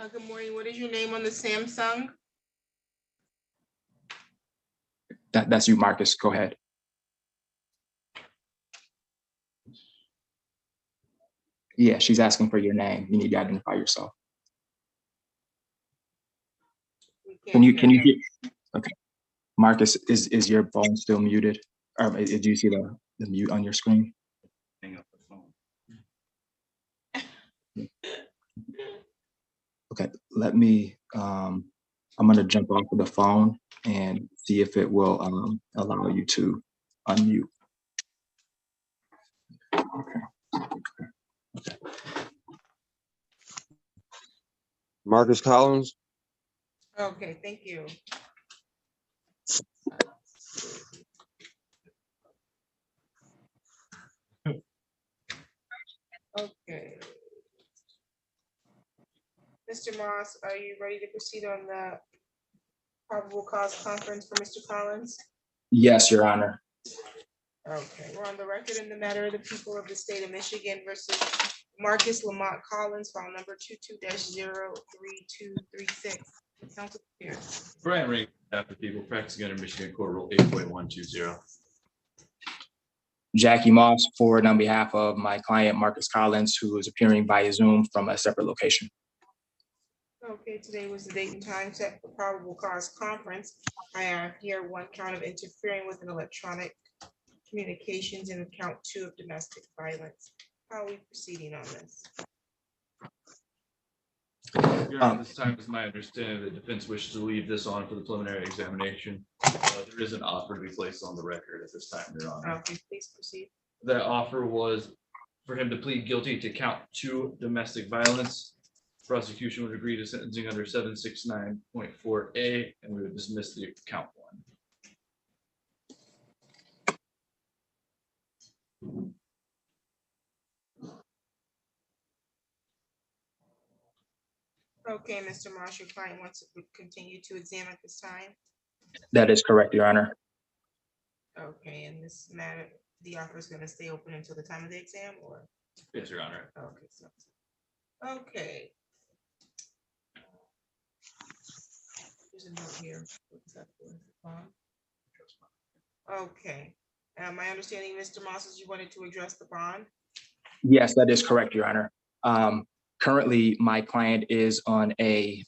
Good morning. What is your name on the Samsung? That's you, Marcus. Go ahead. Yeah, she's asking for your name. You need to identify yourself. Can you hear? Okay. Marcus, is your phone still muted? Or do you see the mute on your screen? Hang up the phone. Okay, let me, I'm gonna jump off of the phone and see if it will allow you to unmute. Okay. Marcus Collins. Okay, thank you. Okay. Mr. Moss, are you ready to proceed on the probable cause conference for Mr. Collins? Yes, Your Honor. Okay, we're on the record in the matter of the people of the state of Michigan versus Marcus Lamont Collins, file number 22-03236. Counsel here. Brian Ring, after people practicing under Michigan Court Rule 8.120. Jackie Moss, forward on behalf of my client, Marcus Collins, who is appearing via Zoom from a separate location. Okay, today was the date and time set for probable cause conference. I have here one count of interfering with an electronic communications and count 2 of domestic violence. How are we proceeding on this? Your Honor, this time is my understanding the defense wishes to leave this on for the preliminary examination. There is an offer to be placed on the record at this time, Your Honor. Okay, please proceed. That offer was for him to plead guilty to count 2 domestic violence. Prosecution would agree to sentencing under 769.4A, and we would dismiss the count 1. Okay, Mr. Marsh, your client wants to continue to examine at this time. That is correct, Your Honor. Okay, in this matter, the offer is going to stay open until the time of the exam, or? Yes, Your Honor. Okay, so, okay. There's a note here. What's that for? Okay. My understanding, Mr. Moss, is you wanted to address the bond? Yes, that is correct, Your Honor. Currently, my client is on a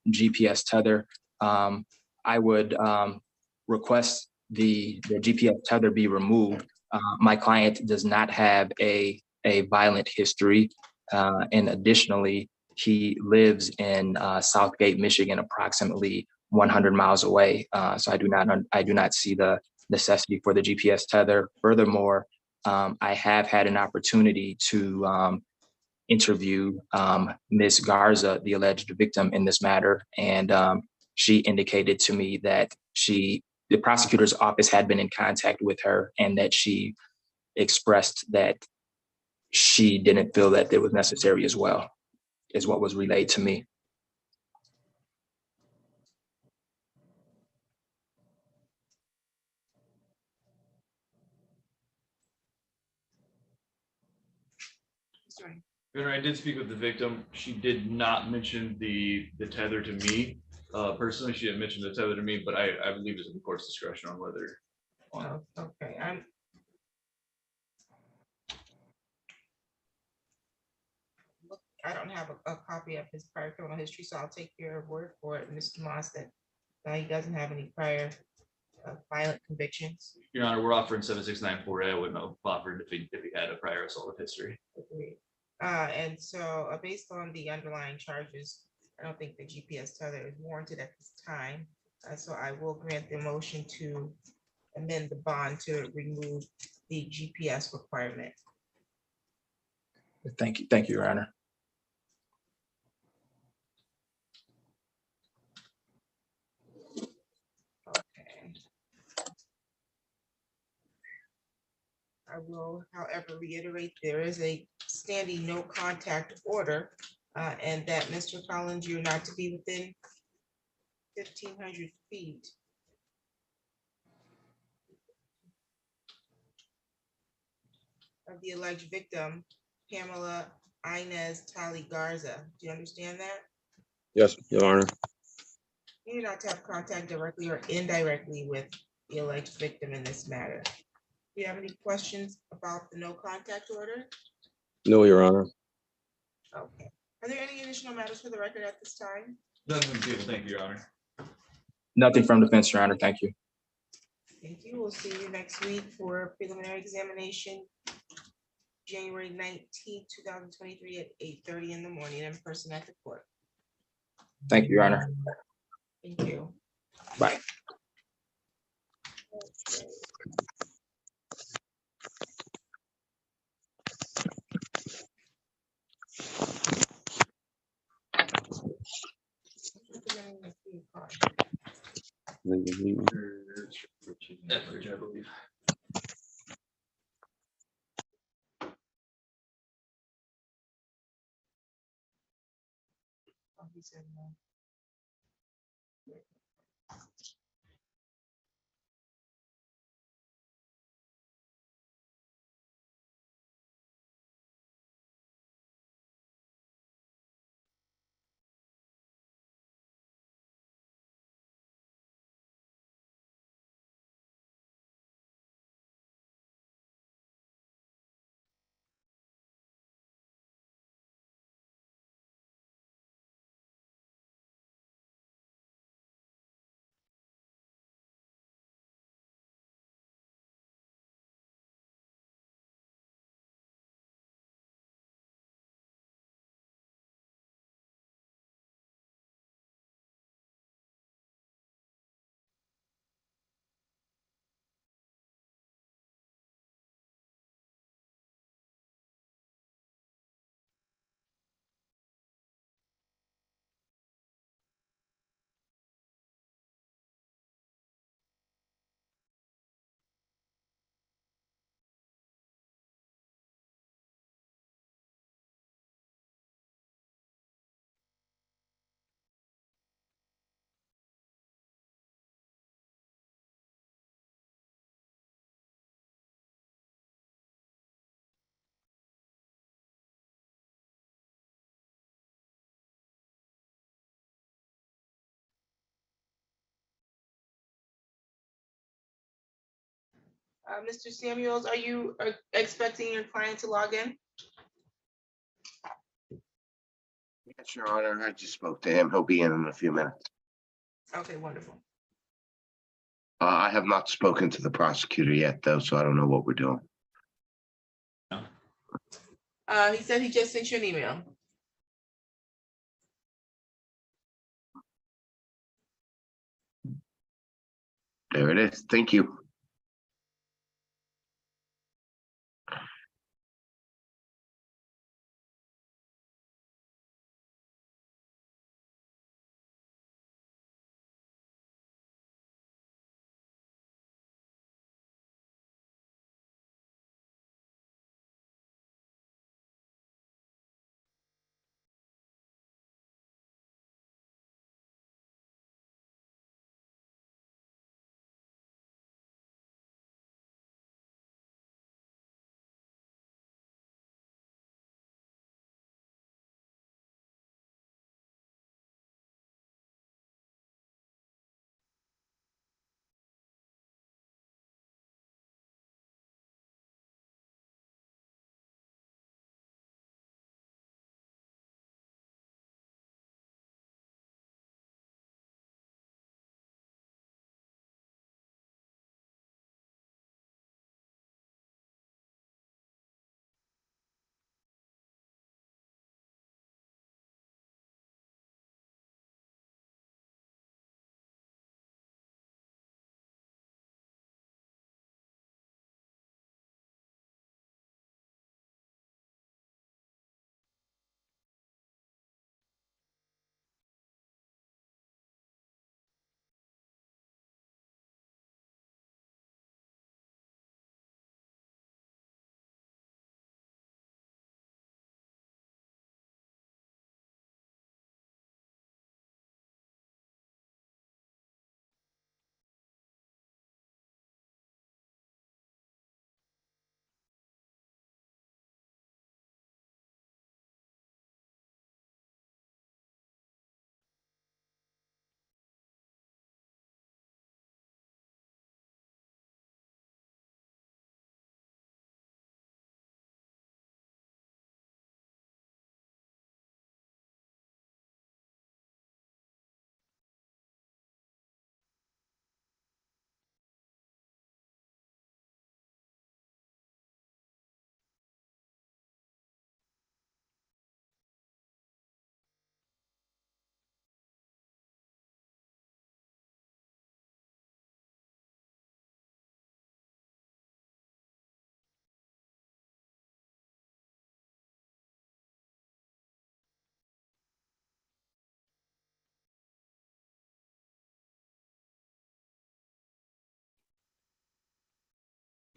GPS tether. I would request the GPS tether be removed. My client does not have a violent history. And additionally, he lives in Southgate, Michigan, approximately 100 miles away. So I do not see the necessity for the GPS tether. Furthermore, I have had an opportunity to interview Ms. Garza, the alleged victim in this matter, and she indicated to me that the prosecutor's office had been in contact with her, and that she expressed that she didn't feel that it was necessary as well, is what was relayed to me. Sorry. Your Honor, I did speak with the victim. She did not mention the tether to me. Personally, she didn't mention the tether to me, but I believe it's in the court's discretion on whether. Oh, okay. I don't have a copy of his prior criminal history, so I'll take your word for it, Mr. Moss, that he doesn't have any prior violent convictions. Your Honor, we're offering 7694A. I wouldn't have offered if he had a prior assault history. Agreed. And so based on the underlying charges, I don't think the GPS tether is warranted at this time. So I will grant the motion to amend the bond to remove the GPS requirement. Thank you, Your Honor. Okay. I will, however, reiterate there is a standing no contact order, and that Mr. Collins, you're not to be within 1,500 feet of the alleged victim, Pamela Inez Tali Garza. Do you understand that? Yes, Your Honor. You're not to have contact directly or indirectly with the alleged victim in this matter. Do you have any questions about the no contact order? No, Your Honor. Okay. Are there any additional matters for the record at this time? None from the table. Thank you, Your Honor. Nothing from defense, Your Honor. Thank you. Thank you. We'll see you next week for preliminary examination, January 19th, 2023 at 8:30 in the morning in person at the court. Thank you, Your Honor. Thank you. Bye. Okay. Etheridge, I believe. Oh, he said no. Mr. Samuels, are you expecting your client to log in? Yes, Your Honor, I just spoke to him. He'll be in a few minutes. Okay, wonderful. I have not spoken to the prosecutor yet, though, so I don't know what we're doing. He said he just sent you an email. There it is. Thank you.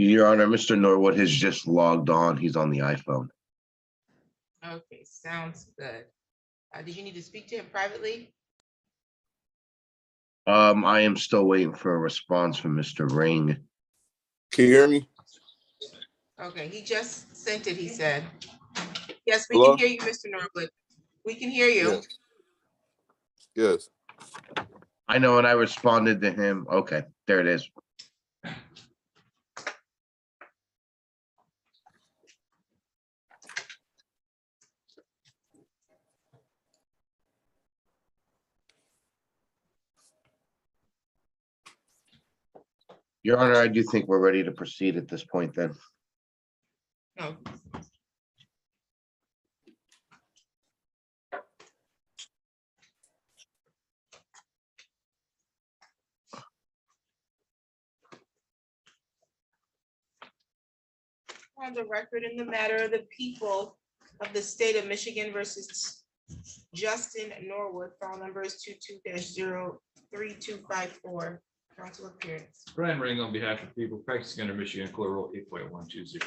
Your Honor, Mr. Norwood has just logged on. He's on the iPhone. Okay, sounds good. Did you need to speak to him privately? I am still waiting for a response from Mr. Ring. Can you hear me? Okay, he just sent it, he said. Yes, we Hello? can hear you, Mr. Norwood. We can hear you. Yes. Yes. I know, and I responded to him. Okay, there it is. Your Honor, I do think we're ready to proceed at this point then. No. On the record in the matter of the people of the state of Michigan versus Justin Norwood, file number is 22-03254. Council appearance. Brian Ring on behalf of the people practicing under Michigan Court Rule 8.120.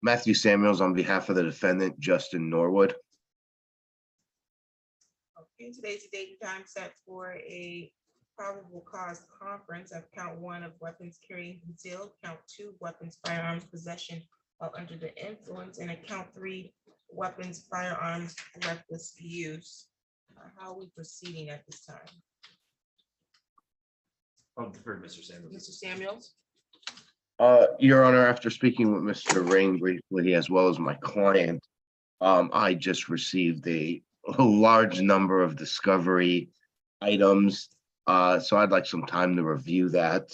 Matthew Samuels on behalf of the defendant, Justin Norwood. Okay, today's the date and time set for a probable cause conference of count 1 of weapons carrying concealed, count 2 weapons, firearms possession while under the influence, and count 3 weapons, firearms, reckless use. How are we proceeding at this time? I'll defer to Mr. Samuels. Mr. Samuels? Your Honor, after speaking with Mr. Ring briefly, as well as my client, I just received a large number of discovery items. So I'd like some time to review that.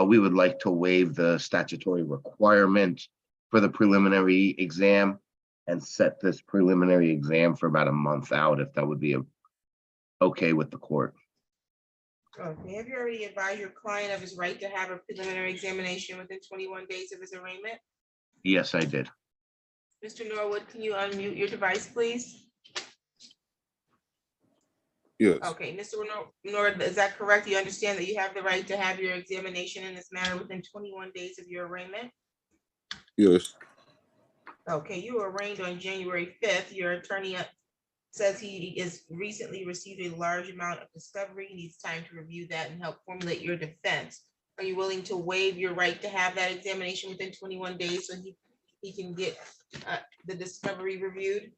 We would like to waive the statutory requirement for the preliminary exam and set this preliminary exam for about a month out, if that would be okay with the court. Okay, have you already advised your client of his right to have a preliminary examination within 21 days of his arraignment? Yes, I did. Mr. Norwood, can you unmute your device, please? Yes. Okay, Mr. Norwood, is that correct? You understand that you have the right to have your examination in this manner within 21 days of your arraignment? Yes. Okay, you were arraigned on January 5th. Your attorney says he is recently received a large amount of discovery. He needs time to review that and help formulate your defense. Are you willing to waive your right to have that examination within 21 days so he can get the discovery reviewed?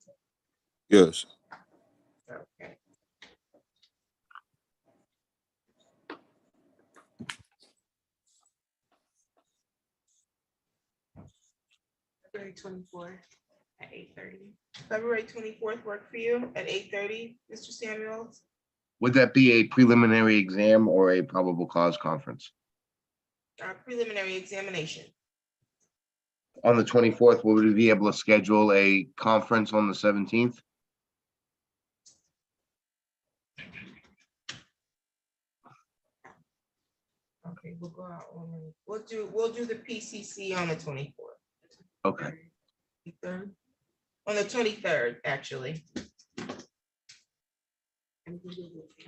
Yes. Okay. February 24th at 8:30. February 24th work for you at 8:30, Mr. Samuels? Would that be a preliminary exam or a probable cause conference? Preliminary examination. On the 24th, would we be able to schedule a conference on the 17th? Okay, we'll go out on, we'll do the PCC on the 24th. Okay. 23rd. On the 23rd, actually.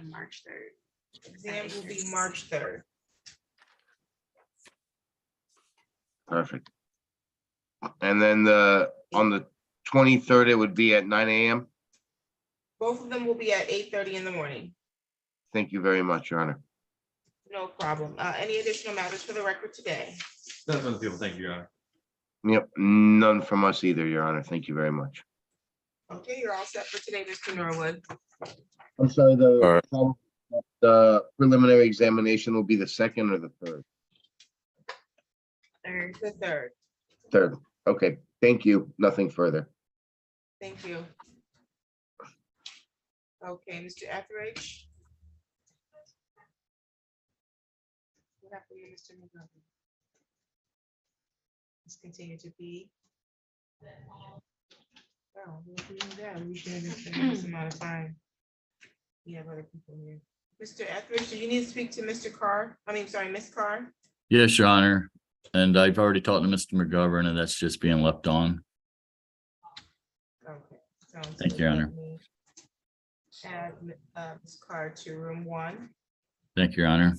March 3rd. Exam will be March 3rd. Perfect. And then on the 23rd, it would be at 9 a.m. Both of them will be at 8:30 in the morning. Thank you very much, Your Honor. No problem. Any additional matters for the record today? None from the people. Thank you, Your Honor. Yep, none from us either, Your Honor. Thank you very much. Okay, you're all set for today, Mr. Norwood. I'm sorry, All the preliminary examination will be the 2nd or the 3rd? The 3rd. 3rd. Okay, thank you. Nothing further. Thank you. Okay, Mr. Etheridge. What happened to Mr. McGovern? Let's continue to be. Oh, we'll do that. We should have this amount of time. We have other people here. Mr. Etheridge, do you need to speak to Mr. Carr? I mean, sorry, Ms. Carr? Yes, Your Honor. And I've already talked to Mr. McGovern, and that's just being left on. Okay. sounds Thank good. you, Your Honor. Let me Add Ms. Carr to room 1. Thank you, Your Honor.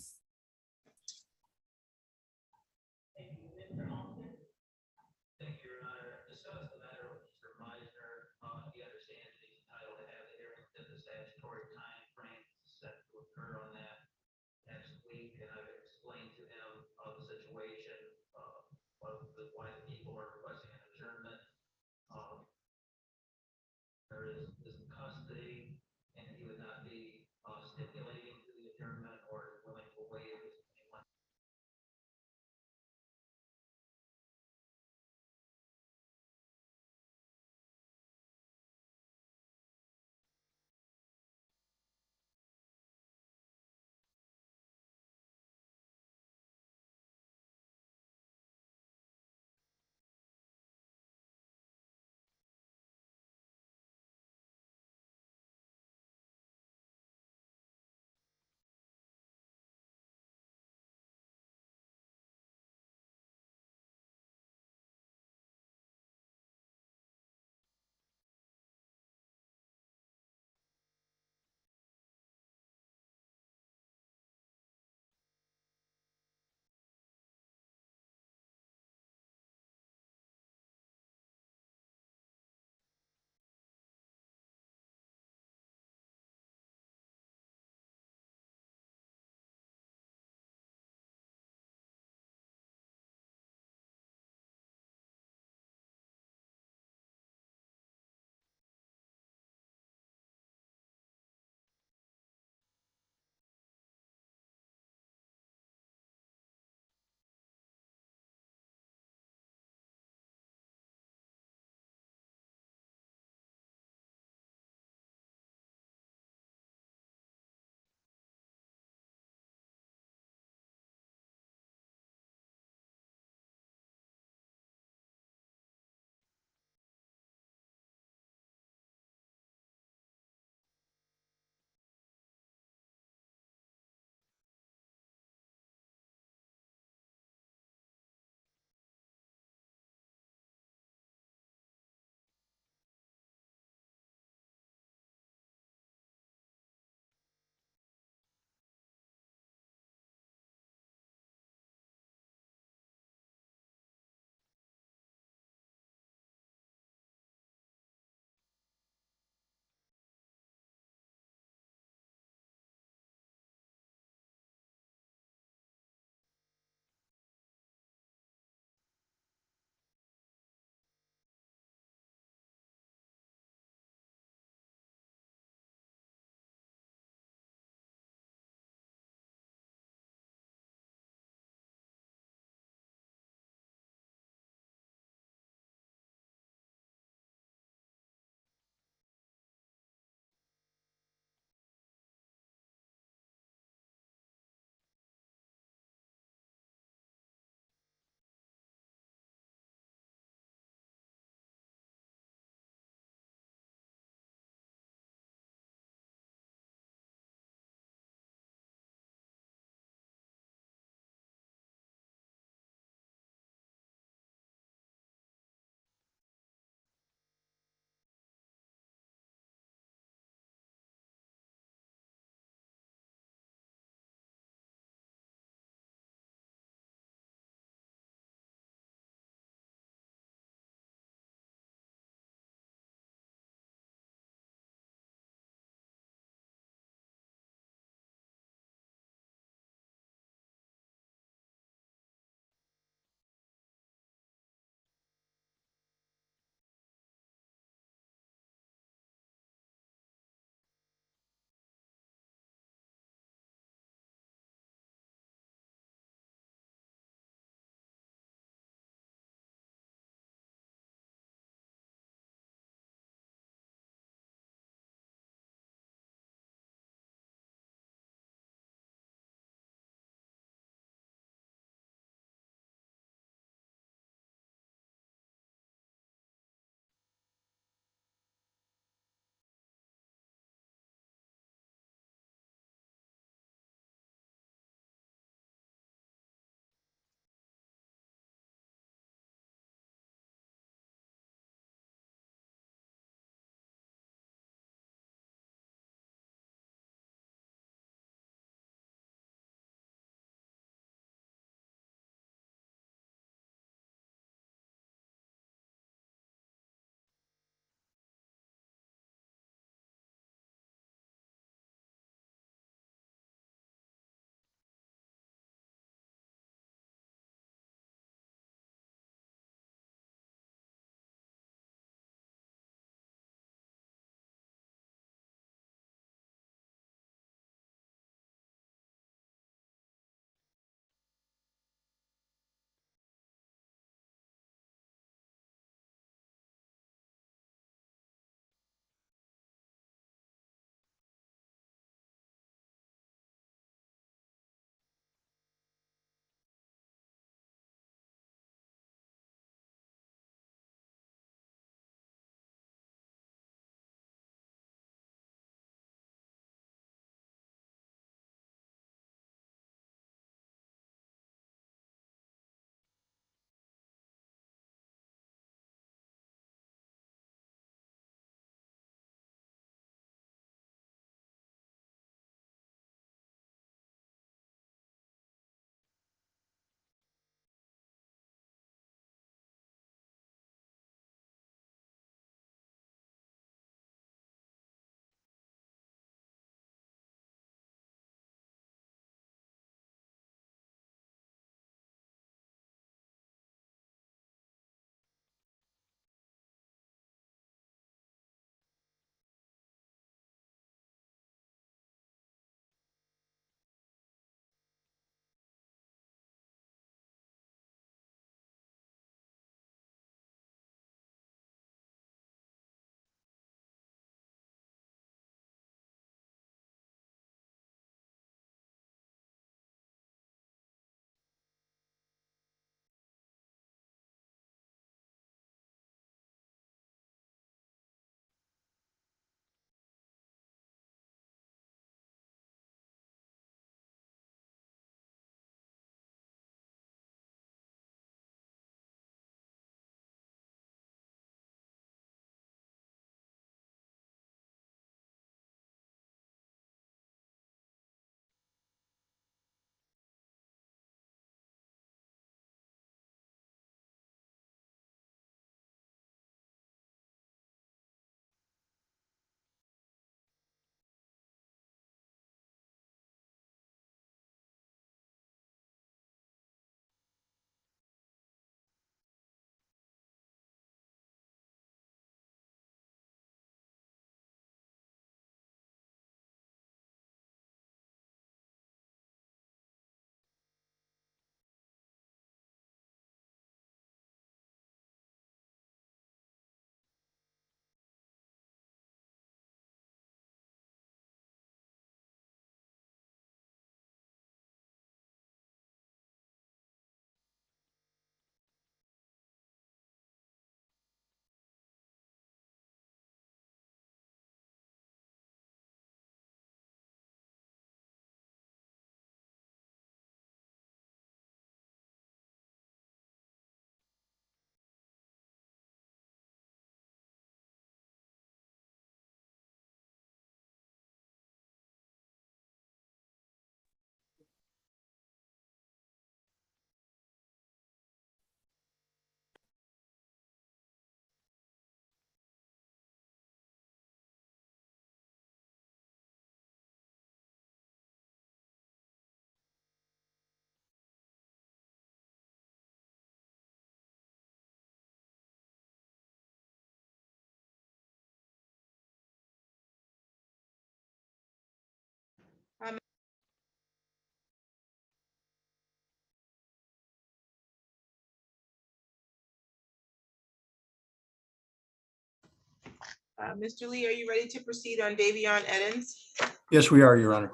Mr. Lee, are you ready to proceed on Davion Edens? Yes, we are, Your Honor.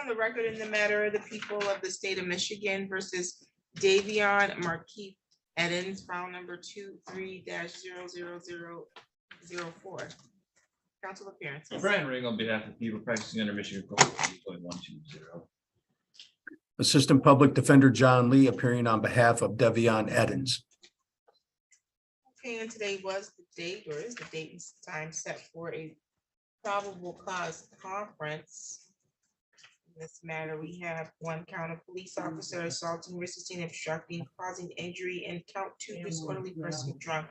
On the record in the matter of the people of the state of Michigan versus Davion Marquis Edens, file number 23-00004. Council appearances. Brian Ring on behalf of the people practicing under Michigan Code 8.120. Assistant Public Defender John Lee appearing on behalf of Davion Edens. Okay, and today was the date, or is the date and time set for a probable cause conference. In this matter, we have 1 count of police officer assaulting, resisting, obstructing, causing injury, and count 2 disorderly person drunk.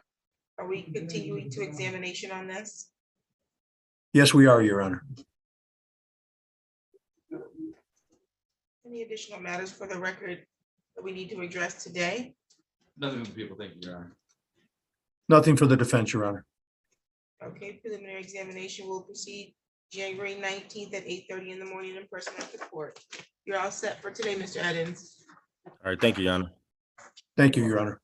Are we continuing to examination on this? Yes, we are, Your Honor. Any additional matters for the record that we need to address today? Nothing with the people, thank you, Your Honor. Nothing for the defense, Your Honor. Okay, preliminary examination will proceed January 19th at 8:30 in the morning in person at the court. You're all set for today, Mr. Edens. All right, thank you, Your Honor. Thank you, Your Honor.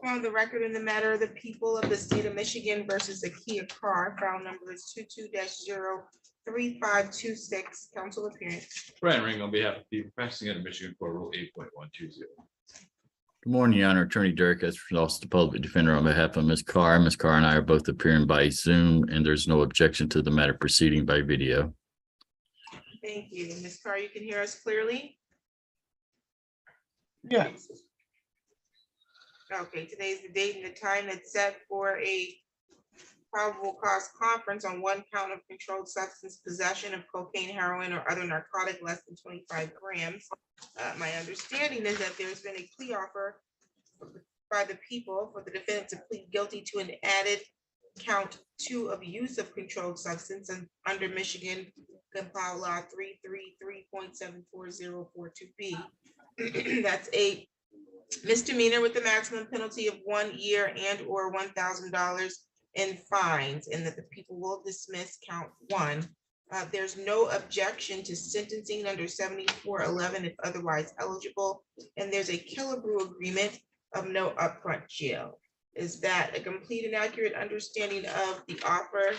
on the record in the matter of the people of the state of Michigan versus the Kia car, file number is 22-03526, council appearance. Brian Ring on behalf of the people practicing under Michigan Court Rule 8.120. Good morning, Your Honor. Attorney Derek S. Office of the Public Defender on behalf of Ms. Carr. Ms. Carr and I are both appearing by Zoom, and there's no objection to the matter proceeding by video. Thank you. Ms. Carr, you can hear us clearly? Yes, Okay, today's the date and the time that's set for a probable cause conference on one count of controlled substance possession of cocaine, heroin, or other narcotic less than 25 grams. My understanding is that there's been a plea offer by the people for the defendant to plead guilty to an added count 2 of use of controlled substance and under Michigan Compile Law 333.74042B. That's a misdemeanor with the maximum penalty of 1 year and or $1,000 in fines, and that the people will dismiss count 1. There's no objection to sentencing under 7411 if otherwise eligible, and there's a Killebrew agreement of no upfront jail. Is that a complete and accurate understanding of the offer,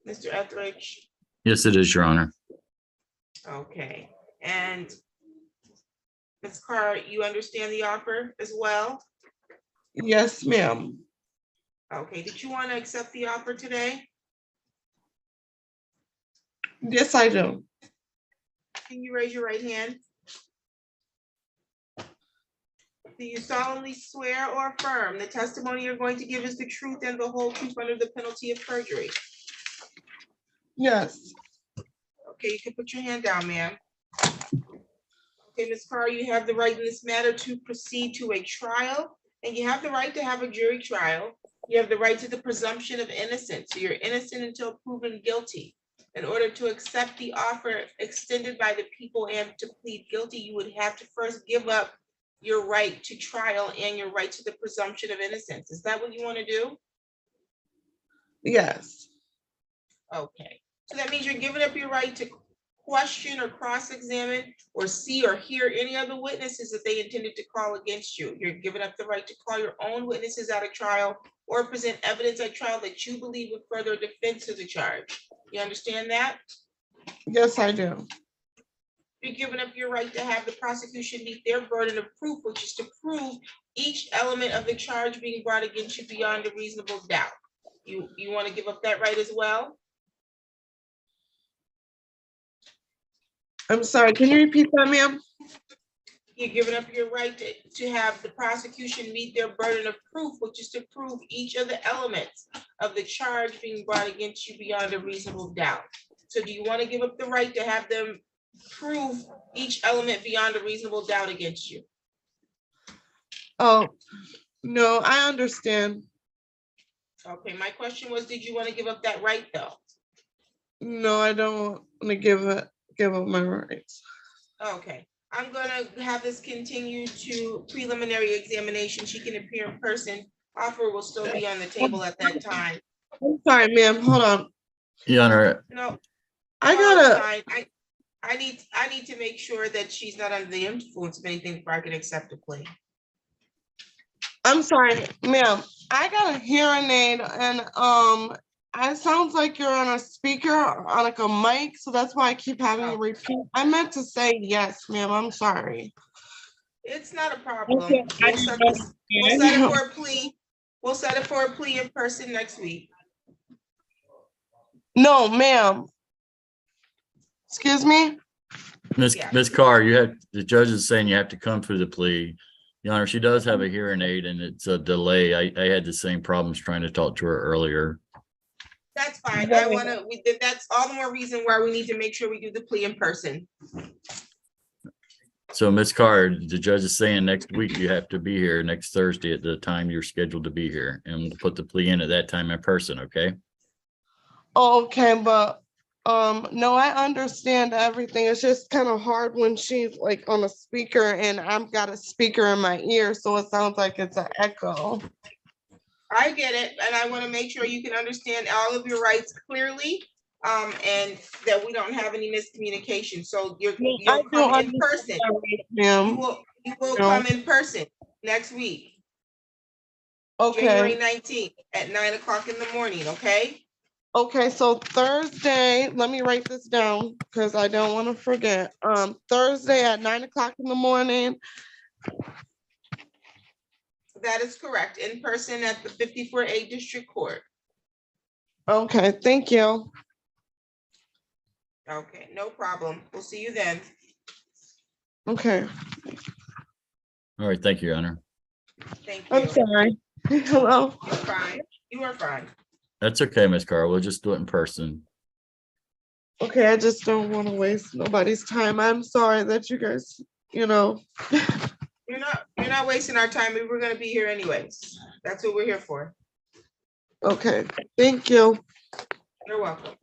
Mr. Etheridge? Yes, it is, Your Honor. Okay, and Ms. Carr, you understand the offer as well? yes, ma'am. Okay, did you want to accept the offer today? Yes, I do. Can you raise your right hand? Do you solemnly swear or affirm the testimony you're going to give is the truth and the whole truth under the penalty of perjury? Yes, Okay, you can put your hand down, ma'am. Okay, Ms. Carr, you have the right in this matter to proceed to a trial, and you have the right to have a jury trial. You have the right to the presumption of innocence. So you're innocent until proven guilty. In order to accept the offer extended by the people and to plead guilty, you would have to first give up your right to trial and your right to the presumption of innocence. Is that what you want to do? yes, Okay, so that means you're giving up your right to question or cross-examine or see or hear any other witnesses that they intended to call against you. You're giving up the right to call your own witnesses at a trial or present evidence at trial that you believe would further defense to the charge. You understand that? yes, I do. You're giving up your right to have the prosecution meet their burden of proof, which is to prove each element of the charge being brought against you beyond a reasonable doubt. You want to give up that right as well? I'm sorry, can you repeat that, ma'am? You're giving up your right to have the prosecution meet their burden of proof, which is to prove each of the elements of the charge being brought against you beyond a reasonable doubt. So do you want to give up the right to have them prove each element beyond a reasonable doubt against you? Oh, no, I understand. Okay, my question was, did you want to give up that right though? No, I don't want to give up my rights. Okay, I'm gonna have this continue to preliminary examination. She can appear in person. Offer will still be on the table at that time. I'm sorry, ma'am, hold on. Your Honor, No, I no, gotta, it's fine. I need to make sure that she's not under the influence of anything before I can accept a plea. I'm sorry, ma'am, I got a hearing aid and, it sounds like you're on a speaker, on like a mic, so that's why I keep having to repeat. I meant to say yes, ma'am, I'm sorry. It's not a problem. Okay, I We'll set didn't it for a plea. We'll set it for a plea in person next week. No, ma'am. Excuse me? Yeah. Ms. Carr, the judge is saying you have to come for the plea. Your Honor, she does have a hearing aid and it's a delay. I had the same problems trying to talk to her earlier. That's fine. That's all the more reason why we need to make sure we do the plea in person. So Ms. Carr, the judge is saying next week you have to be here next Thursday at the time you're scheduled to be here, and we'll put the plea in at that time in person, okay? Okay, but no, I understand everything. It's just kind of hard when she's like on a speaker and I've got a speaker in my ear, so it sounds like it's an echo. I get it, and I want to make sure you can understand all of your rights clearly, and that we don't have any miscommunication. So you'll come in person. Ma'am. You will come in person next week. January Okay, 19th at 9 o'clock in the morning, okay? okay, so Thursday, let me write this down because I don't want to forget. Thursday at 9 o'clock in the morning. That is correct, in person at the 54A District Court. Okay, thank you. Okay, no problem. We'll see you then. Okay, All right, thank you, Your Honor. Thank I'm you. sorry. Hello. You're fine. You are fine. That's okay, Ms. Carr. We'll just do it in person. Okay, I just don't want to waste nobody's time. I'm sorry that you guys, You're not wasting our time. We were gonna be here anyways. That's what we're here for. okay, thank you. You're welcome.